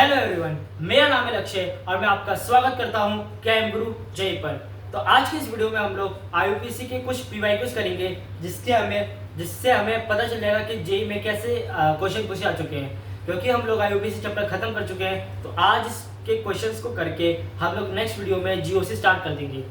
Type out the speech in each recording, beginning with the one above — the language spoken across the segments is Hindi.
हेलो एवरीवन, मेरा नाम है लक्ष्य और मैं आपका स्वागत करता हूं कैम गुरु जय पर। तो आज की इस वीडियो में हम लोग आईयूपीएससी के कुछ पीवाईक्यूज करेंगे जिससे हमें पता चल जाएगा कि जेई में कैसे क्वेश्चन पूछे आ चुके हैं। क्योंकि हम लोग आईयूपीएससी चैप्टर खत्म कर चुके हैं, तो आज इसके क्वेश्चंस को करके हम लोग नेक्स्ट वीडियो में जीओसी स्टार्ट कर देंगे।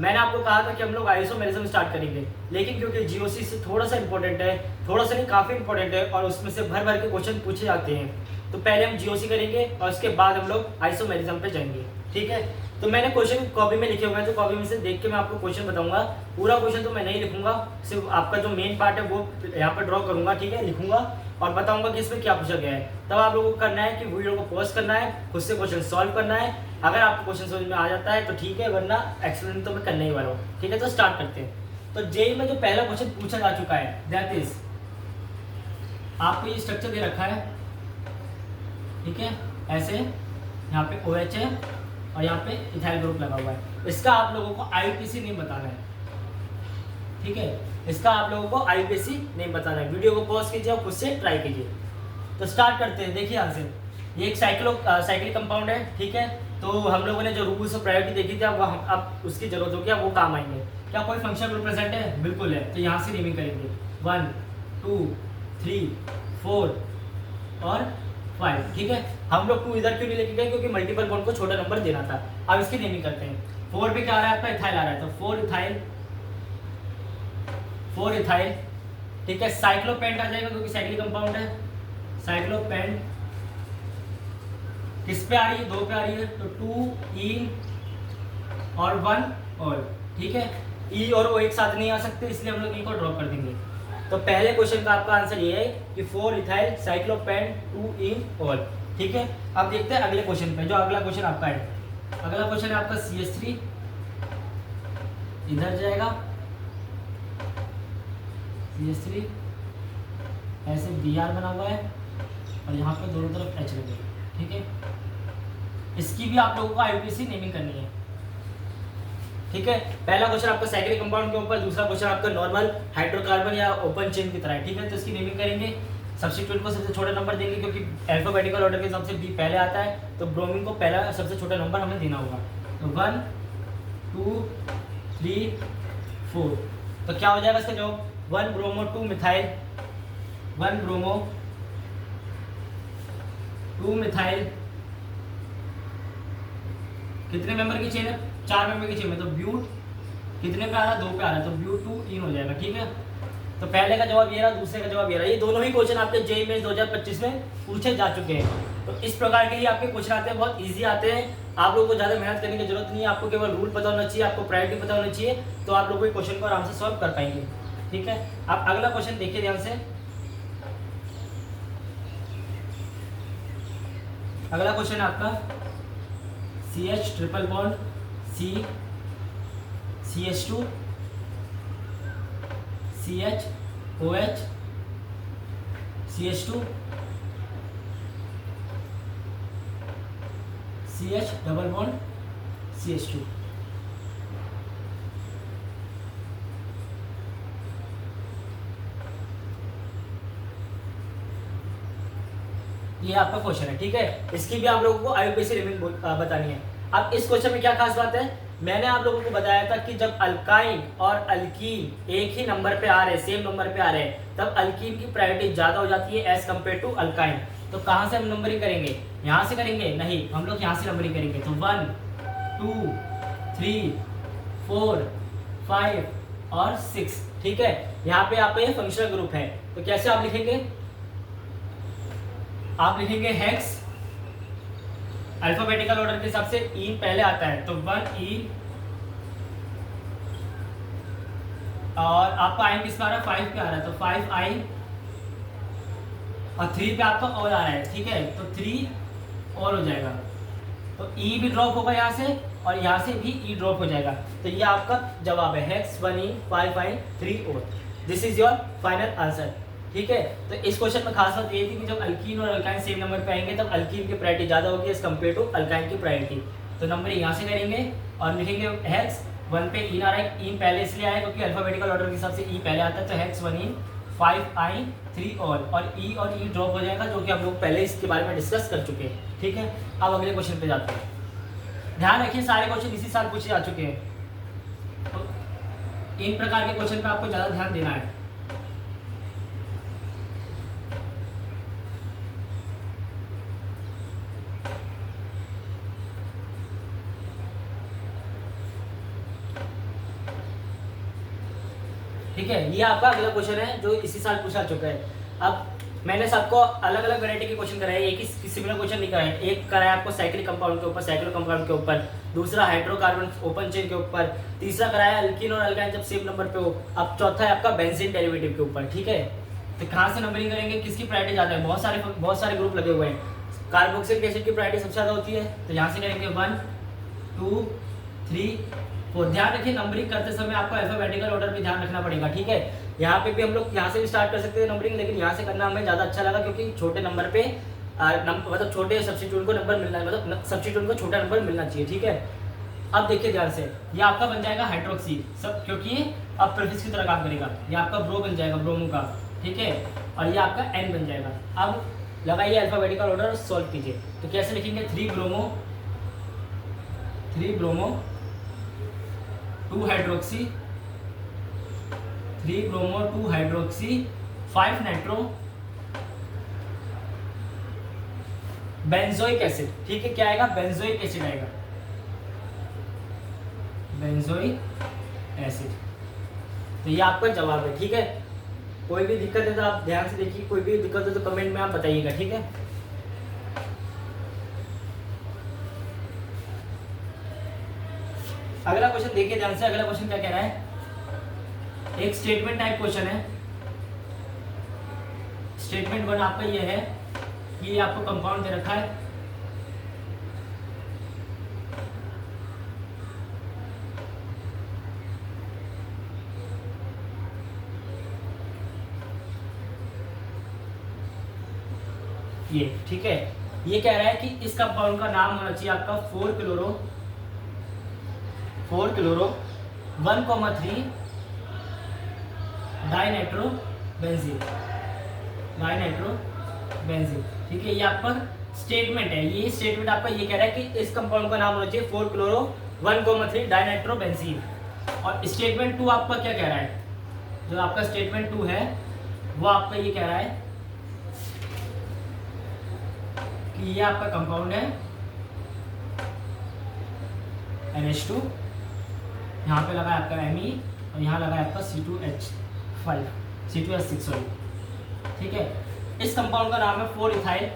मैंने आपको कहा था कि हम लोग आइसोमेरिज्म स्टार्ट करेंगे, लेकिन क्योंकि जीओसी से थोड़ा सा इंपॉर्टेंट है, थोड़ा सा नहीं काफ़ी इंपॉर्टेंट है और उसमें से भर भर के क्वेश्चन पूछे जाते हैं, तो पहले हम जीओसी करेंगे और उसके बाद हम लोग आइसोमेरिज्म पे जाएंगे। ठीक है, तो मैंने क्वेश्चन कॉपी में लिखे हुए हैं, तो कॉपी में से देख के मैं आपको क्वेश्चन बताऊंगा। पूरा क्वेश्चन तो मैं नहीं लिखूंगा, सिर्फ आपका जो मेन पार्ट है वो यहाँ पर ड्रॉ करूंगा। ठीक है, लिखूंगा और बताऊंगा कि इसमें क्या पूछा गया है। तब आप लोगों को करना है कि वीडियो को पॉज करना है, खुद से क्वेश्चन सॉल्व करना है। अगर आपको क्वेश्चन समझ में आ जाता है तो ठीक है, वरना एक्सप्लेन तो मैं करने ही वाला हूँ। ठीक है, तो स्टार्ट करते हैं। तो जेई में जो पहला क्वेश्चन पूछा जा चुका है दैट इज, आपको ये स्ट्रक्चर दे रखा है। ठीक है, ऐसे यहाँ पे OH है और यहाँ पे इथाइल ग्रुप लगा हुआ है। इसका आप लोगों को आईयूपीएससी नेम बताना है। ठीक है, इसका आप लोगों को आईयूपीएससी नेम बताना है। वीडियो को पॉज कीजिए और खुद से ट्राई कीजिए। तो स्टार्ट करते हैं। देखिए यहाँ से, ये एक साइक्लिक कंपाउंड है। ठीक है, तो हम लोगों ने जो रूल्स ऑफ प्रायोरिटी देखी थी, अब उसकी जरूरत होगी, अब वो काम आएंगे। क्या कोई फंक्शन ग्रुप प्रेजेंट है? बिल्कुल है। तो यहाँ से नेमिंग करेंगे 1 2 3 4 और 5। ठीक है, हम लोग 2 इधर क्यों नहीं लेके गए? क्योंकि मल्टीपल बॉन्ड को छोटा नंबर देना था। अब इसकी नेमिंग करते हैं। 4 पे क्या आ रहा है आपका? इथाइल आ रहा है, तो 4 इथाइल। ठीक है, साइक्लोपेंट आ जाएगा क्योंकि साइक्लिक कंपाउंड है। साइक्लोपेंट किस पे आ रही है? 2 पे आ रही है, तो 2 ई और 1 और। ठीक है, ई और ओ एक साथ नहीं आ सकते, इसलिए हम लोग ई को ड्रॉप कर देंगे। तो पहले क्वेश्चन का आपका आंसर ये है कि 4 इथाइल साइक्लोपेंट 2 इन ऑल। ठीक है, अब देखते हैं अगले क्वेश्चन पे। जो अगला क्वेश्चन आपका है, अगला क्वेश्चन है आपका CH3 इधर जाएगा, CH3 ऐसे Br बना हुआ है और यहाँ पे दोनों तरफ H लगेगा। ठीक है, इसकी भी आप लोगों को आईयूपीएससी नेमिंग करनी है। ठीक है, पहला क्वेश्चन आपका साइक्लिक कंपाउंड के ऊपर, दूसरा क्वेश्चन आपका नॉर्मल हाइड्रोकार्बन या ओपन चेन की तरह है। ठीक है, तो इसकी नेमिंग करेंगे। सब्स्टिट्यूट को सबसे छोटा नंबर देंगे क्योंकि अल्फाबेटिकल ऑर्डर के हिसाब से बी पहले आता है, तो ब्रोमीन को पहला सबसे छोटा नंबर हमें देना होगा। तो 1 2 3 4, तो क्या हो जाएगा इसका जवाब? 1 ब्रोमो 2 मिथाइल, 1 ब्रोमो 2 मिथाइल। कितने मेंबर की चेन है? 4 मेंबर की चेन में। तो ब्यूट कितने पे आ रहा है? 2 पे आ रहा है, तो ब्यूट 2 इन हो जाएगा। ठीक है, तो पहले का जवाब ये रहा, दूसरे का जवाब ये रहा। ये दोनों ही क्वेश्चन आपके जेईई में 2025 में पूछे जा चुके हैं। तो इस प्रकार के ही आपके क्वेश्चन आते हैं, बहुत इजी आते हैं। आप लोगों को ज़्यादा मेहनत करने की जरूरत नहीं है, आपको केवल रूल पता होना चाहिए, आपको प्रायोरिटी पता होना चाहिए, तो आप लोग क्वेश्चन को आराम से सॉल्व कर पाएंगे। ठीक है, आप अगला क्वेश्चन देखिए ध्यान से। अगला क्वेश्चन है आपका CH triple bond CH2 CH OH CH2 CH double bond CH2। ये आपका क्वेश्चन है। ठीक है, इसकी भी आप लोगों को आईयूपीएससी नेमिंग बतानी है। अब इस क्वेश्चन में क्या खास बात है, मैंने आप लोगों को बताया था कि जब अल्काइन और अल्कीन एक ही नंबर पे आ रहे हैं, सेम नंबर पे आ रहे हैं, तब अल्कीन की प्रायोरिटी ज्यादा हो जाती है एज कम्पेयर टू अल्काइन। तो कहाँ से हम नंबरिंग करेंगे? यहाँ से करेंगे? नहीं, हम लोग यहाँ से नंबरिंग करेंगे। तो 1 2 3 4 5 और 6। ठीक है, यहाँ पे आप ये फंक्शनल ग्रुप है, तो कैसे आप लिखेंगे? आप लिखेंगे हेक्स, अल्फाबेटिकल ऑर्डर के हिसाब से ई पहले आता है, तो 1 ई और आपका आई किस पे आ रहा है? 5 पे आ रहा है, तो 5 आई और 3 पे आपका और आ रहा है। ठीक है, तो 3 और हो जाएगा, तो ई भी ड्रॉप होगा यहाँ से और यहाँ से भी ई ड्रॉप हो जाएगा। तो ये आपका जवाब है हेक्स 1 ई 5 आई 3 और। This is your final answer. ठीक है, तो इस क्वेश्चन में खास बात ये थी कि जब अल्कीन और अल्काइन सेम नंबर पे आएंगे तब अल्कीन की प्रायोरिटी ज़्यादा होगी एज कम्पेयर टू अल्काइन की प्रायोरिटी। तो नंबर यहाँ से करेंगे और लिखेंगे हेक्स 1 पे इन आ रहा है, इन पहले इसलिए आया क्योंकि अल्फाबेटिकल ऑर्डर के हिसाब से ई पहले आता है, तो हेक्स 1 इन 5I3 और E ड्रॉप हो जाएगा, जो कि हम लोग पहले इसके बारे में डिस्कस कर चुके हैं। ठीक है, अब अगले क्वेश्चन पे जाते हैं। ध्यान रखिए सारे क्वेश्चन इसी साल पूछे जा चुके हैं, तो इन प्रकार के क्वेश्चन पे आपको ज़्यादा ध्यान देना है। ठीक है, ये आपका अगला क्वेश्चन है जो इसी साल पूछा चुका है। अब मैंने सबको अलग अलग वैरायटी के क्वेश्चन कराए, एक ही सिमिलर क्वेश्चन नहीं कराए। एक कराया आपको साइक्लिक कंपाउंड के ऊपर, साइक्लो कंपाउंड के ऊपर, दूसरा हाइड्रोकार्बन ओपन चेन के ऊपर, तीसरा कराया अल्कीन और अल्काइन जब सेम नंबर पे हो, अब चौथा है आपका बेंजीन डेरिवेटिव के ऊपर। ठीक है, तो कहाँ से नंबरिंग करेंगे, किसकी प्रायोरिटी ज़्यादा है? बहुत सारे ग्रुप लगे हुए हैं। कार्बोक्सिलिक एसिड की प्रायोरिटी सबसे ज़्यादा होती है, तो यहाँ से करेंगे 1 2 3 4। ध्यान रखिए नंबरिंग करते समय आपको अल्फाबेटिकल ऑर्डर भी ध्यान रखना पड़ेगा। ठीक है, यहाँ पे भी हम लोग यहाँ से भी स्टार्ट कर सकते हैं नंबरिंग, लेकिन यहाँ से करना हमें ज़्यादा अच्छा लगा, क्योंकि छोटे नंबर पे मतलब छोटे सब्स्टिट्यूट को नंबर मिलना है, मतलब सब्स्टिट्यूट को छोटा नंबर मिलना चाहिए। ठीक है, अब देखिए ध्यान से, ये आपका बन जाएगा हाइड्रोक्सी सब, क्योंकि अब प्रीफिक्स की तरह काम करेगा। ये आपका ब्रो बन जाएगा, ब्रोमो का। ठीक है, और ये आपका एन बन जाएगा। अब लगाइए अल्फाबेटिकल ऑर्डर और सॉल्व कीजिए। तो कैसे लिखेंगे, 3 bromo 2 hydroxy, 3 bromo 2 hydroxy 5 nitro benzoic acid. ठीक है, क्या आएगा, बेंजोइक एसिड आएगा, बेंजोइक एसिड। तो ये आपका जवाब है। ठीक है, कोई भी दिक्कत है तो आप ध्यान से देखिए, कोई भी दिक्कत है तो कमेंट में आप बताइएगा। ठीक है, अगला क्वेश्चन देखिए ध्यान से। अगला क्वेश्चन क्या कह रहा है, एक स्टेटमेंट टाइप क्वेश्चन है। स्टेटमेंट 1 आपका ये है कि ये आपको कंपाउंड दे रखा है, ये। ठीक है, ये कह रहा है कि इस कंपाउंड का नाम होना चाहिए आपका 4 क्लोरो 1,3 डाइनाइट्रोबेंजीन। ठीक है, ये आपका स्टेटमेंट है। ये स्टेटमेंट आपका ये कह रहा है कि इस कंपाउंड का नाम होना चाहिए 4 क्लोरो 1,3 डाइनाइट्रोबेंजीन। और स्टेटमेंट 2 आपका क्या कह रहा है, जो आपका स्टेटमेंट 2 है वो आपका ये कह रहा है कि ये आपका कंपाउंड है NH2, यहाँ पे लगा है आपका Me और यहाँ लगा है आपका C2H6 सॉरी। ठीक है, इस कंपाउंड का नाम है 4 इथाइल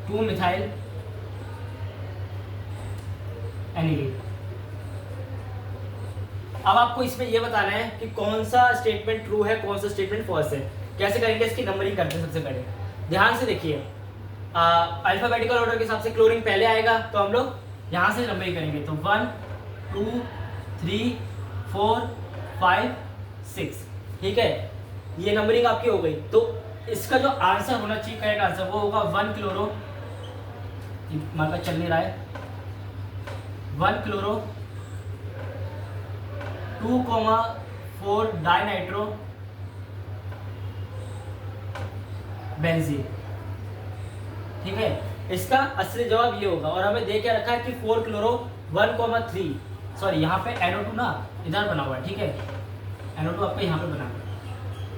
2 मिथाइल एनिलीन। अब आपको इसमें यह बताना है कि कौन सा स्टेटमेंट ट्रू है, कौन सा स्टेटमेंट फॉल्स है। कैसे करेंगे, इसकी नंबरिंग करते हैं। सबसे पहले ध्यान से देखिए, अल्फाबेटिकल ऑर्डर के हिसाब से क्लोरीन पहले आएगा, तो हम लोग यहाँ से नंबरिंग करेंगे। तो 1 2 3 4 5 6। ठीक है, ये नंबरिंग आपकी हो गई। तो इसका जो आंसर होना चाहिए, करेक्ट आंसर, वो होगा 1 क्लोरो, मार्कर चल नहीं रहा है, 1 क्लोरो 2,4 डाइनाइट्रो बेंजीन। ठीक है, इसका असली जवाब ये होगा। और हमें दे के रखा है कि 4 क्लोरो 1,3 सॉरी, यहाँ पे NO2 ना इधर बना हुआ है। ठीक है, NO2 आपका यहाँ पे बना हुआ है,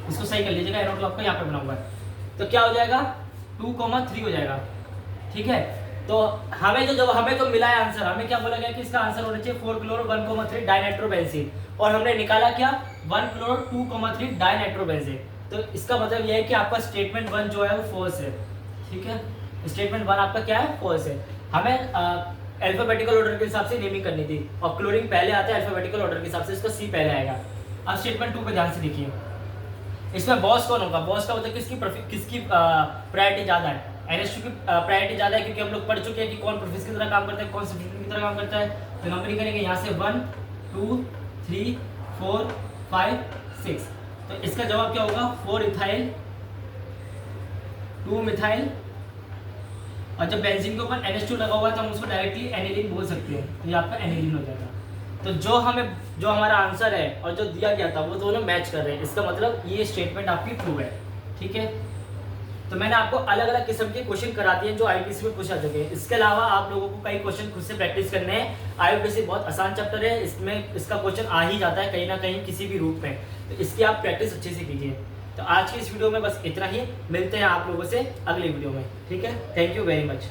इसको सही कर लीजिएगा। NO2 आपका यहाँ पे बना हुआ है, तो क्या हो जाएगा, 2,3 हो जाएगा। ठीक है, तो हमें जो मिला है आंसर, हमें क्या बोला गया कि इसका आंसर होना चाहिए 4 क्लोरो 1,3 डाइनाइट्रोबेंजीन, और हमने निकाला क्या, 1 क्लोरो 2,3 डाइनाइट्रोबेंजीन। तो इसका मतलब यह है कि आपका स्टेटमेंट 1 जो है वो फॉल्स है। ठीक है, स्टेटमेंट 1 आपका क्या है, फॉल्स है। हमें अल्फाबेटिकल ऑर्डर के हिसाब से नेमिंग करनी थी, और क्लोरीन पहले आता है अल्फाबेटिकल ऑर्डर के हिसाब से, इसका C पहले आएगा। अब स्टेटमेंट 2 पे ध्यान से देखिए, इसमें बॉस कौन होगा, बॉस का मतलब किसकी प्रायोरिटी ज़्यादा है। NH2 की प्रायोरिटी ज़्यादा है, क्योंकि हम लोग पढ़ चुके हैं कि कौन प्रीफिक्स की तरह काम करता है, कौन सब्स्टिट्यूट की तरह काम करता है। तो नंबरिंग करेंगे यहाँ से 1 2 3 4 5 6। तो इसका जवाब क्या होगा, 4 इथाइल 2 मिथाइल, और जब बेंजीन के ऊपर NH2 लगा हुआ है तो हम उसको डायरेक्टली एनिलीन बोल सकते हैं, तो ये आपका एनिलीन हो जाएगा। तो जो हमारा आंसर है और जो दिया गया था वो दोनों मैच कर रहे हैं, इसका मतलब ये स्टेटमेंट आपकी ट्रू है। ठीक है, तो मैंने आपको अलग अलग किस्म के क्वेश्चन करा दिए जो आईयूपीएससी में पूछा चुके हैं। इसके अलावा आप लोगों को कई क्वेश्चन खुद से प्रैक्टिस करने हैं। आईयूपीएससी बहुत आसान चैप्टर है, इसमें इसका क्वेश्चन आ ही जाता है कहीं ना कहीं किसी भी रूप में, तो इसकी आप प्रैक्टिस अच्छे से कीजिए। तो आज की इस वीडियो में बस इतना ही, मिलते हैं आप लोगों से अगली वीडियो में। ठीक है, थैंक यू वेरी मच।